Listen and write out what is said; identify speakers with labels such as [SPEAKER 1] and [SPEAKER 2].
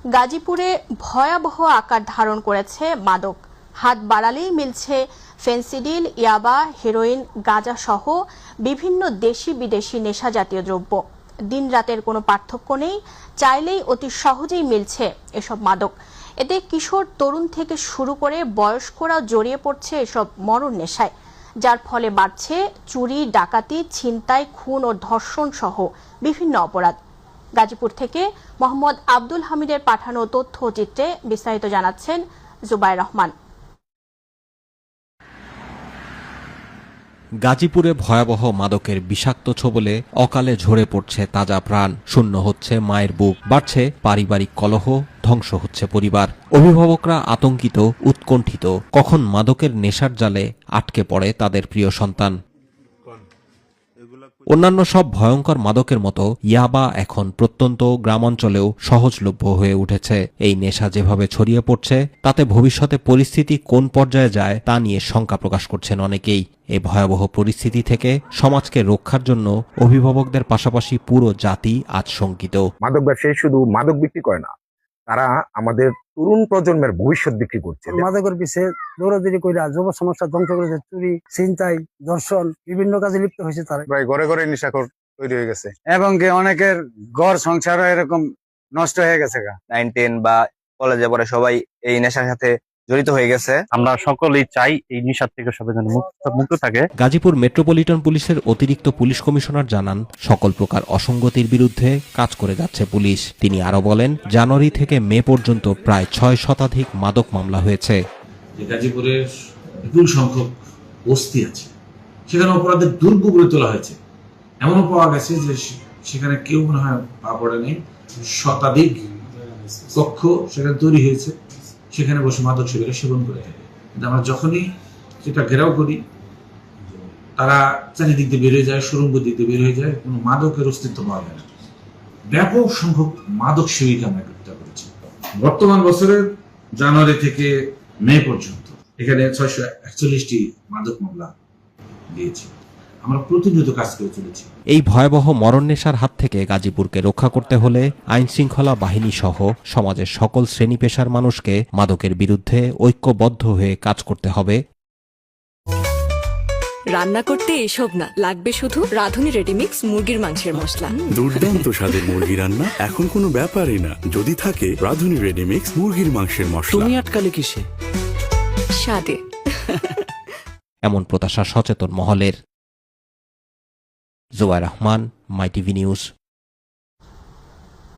[SPEAKER 1] গাজীপুরে ভয়াবহ আকার ধারণ করেছে মাদক। হাত বাড়ালেই মিলছে ফেন্সিডিল, ইয়াবা, হেরোইন, গাঁজা সহ বিভিন্ন দেশি বিদেশি নেশা জাতীয় দ্রব্য। দিন রাতের কোনো পার্থক্য নেই, চাইলেই অতি সহজেই মিলছে এসব মাদক। এতে কিশোর তরুণ থেকে শুরু করে বয়স্করাও জড়িয়ে পড়ছে এসব মরণ নেশায়, যার ফলে বাড়ছে চুরি, ডাকাতি, ছিনতাই, খুন ও ধর্ষণ সহ বিভিন্ন অপরাধ। গাজীপুর থেকে মোহাম্মদ আব্দুল হামিদের পাঠানো তথ্যচিত্রে বিস্তারিত জানাচ্ছেন জুবায়ের রহমান।
[SPEAKER 2] গাজীপুরে ভয়াবহ মাদকের বিষাক্ত ছোবলে অকালে ঝরে পড়ছে তাজা প্রাণ, শূন্য হচ্ছে মায়ের বুক, বাড়ছে পারিবারিক কলহ, ধ্বংস হচ্ছে পরিবার। অভিভাবকরা আতঙ্কিত, উৎকণ্ঠিত, কখন মাদকের নেশার জালে আটকে পড়ে তাদের প্রিয় সন্তান। অন্যান্য সব ভয়ঙ্কর মাদকের মতো ইয়াবা এখন প্রত্যন্ত গ্রামাঞ্চলেও সহজলভ্য হয়ে উঠেছে। এই নেশা যেভাবে ছড়িয়ে পড়ছে তাতে ভবিষ্যতে পরিস্থিতি কোন পর্যায়ে যায় তা নিয়ে শঙ্কা প্রকাশ করছেন অনেকেই। এই ভয়াবহ পরিস্থিতি থেকে সমাজকে রক্ষার জন্য অভিভাবকদের পাশাপাশি পুরো জাতি আজ শঙ্কিত।
[SPEAKER 3] মাদক ব্যবসায়ী শুধু মাদক বিক্রি করে না, তারা আমাদের তরুণ প্রজন্মের ভবিষ্যৎ বিক্রি করছে।
[SPEAKER 4] মাদকের পিছিয়ে দৌড়াদৌড়ি করে যুব সমাজটা ধ্বংস করেছে, চুরি, ছিনতাই, ধর্ষণ, বিভিন্ন কাজে লিপ্ত হয়েছে তারা।
[SPEAKER 3] প্রায় ঘরে ঘরে নেশাখোর তৈরি হয়ে গেছে
[SPEAKER 4] এবং অনেকের ঘর সংসারও এরকম নষ্ট হয়ে গেছে।
[SPEAKER 5] 9, 10 বা কলেজে পড়ে সবাই এই নেশার সাথে জড়িত হয়ে গেছে।
[SPEAKER 6] আমরা সকলেই চাই এই নেশার থেকে সবাই যেন মুক্ত থাকে।
[SPEAKER 2] গাজীপুর মেট্রোপলিটন পুলিশের অতিরিক্ত পুলিশ কমিশনার জানান, সকল প্রকার অসঙ্গতির বিরুদ্ধে কাজ করে যাচ্ছে পুলিশ। তিনি আরো বলেন, জানুয়ারি থেকে মে পর্যন্ত প্রায় 6 শতাধিক মাদক মামলা হয়েছে।
[SPEAKER 7] গাজীপুরের বিপুল সংখ্যক বস্তি আছে, সেখানে অপরাধের দুর্গ গড়ে তোলা হয়েছে। এমনও পাওয়া গেছে যে সেখানে কেউ মনে হয় পা পড়ে নেই, শতাধিক কক্ষ সেখানে তৈরি হয়েছে, সেখানে বসে মাদক সেবীরা সেবন করে থাকে। কিন্তু আমরা যখনই সেটা ঘেরাও করি, তারা চারিদিক দিয়ে বের হয়ে যায়, সুরঙ্গ দিক দিয়ে বের হয়ে যায়, কোনো মাদকের অস্তিত্ব পাওয়া যায় না। ব্যাপক সংখ্যক মাদক সেবীকে আমরা গ্রেপ্তার করেছি। বর্তমান বছরের জানুয়ারি থেকে মে পর্যন্ত এখানে 641টি মাদক মামলা দিয়েছি। আমরা প্রতিনিয়ত কাজ করে চলেছি।
[SPEAKER 2] এই ভয়াবহ মরণ নেশার হাত থেকে গাজীপুরকে রক্ষা করতে হলে আইন শৃঙ্খলা বাহিনী সহ সমাজের সকল শ্রেণী পেশার মানুষকে মাদকের বিরুদ্ধে ঐক্যবদ্ধ হয়ে কাজ করতে হবে।
[SPEAKER 8] রান্না করতে এসব না, লাগবে শুধু রাঁধুনি রেডিমিক্স মুরগির মাংসের মশলা।
[SPEAKER 9] দুর্দান্ত স্বাদের মুরগি রান্না এখন কোনো ব্যাপারই না যদি থাকে রাঁধুনি রেডিমিক্স মুরগির মাংসের মশলা।
[SPEAKER 10] তুমি আটকালে কিসে?
[SPEAKER 8] স্বাদে।
[SPEAKER 2] এমন প্রত্যাশা সচেতন মহলের। জুবায়ের রহমান, মাই টিভি নিউজ।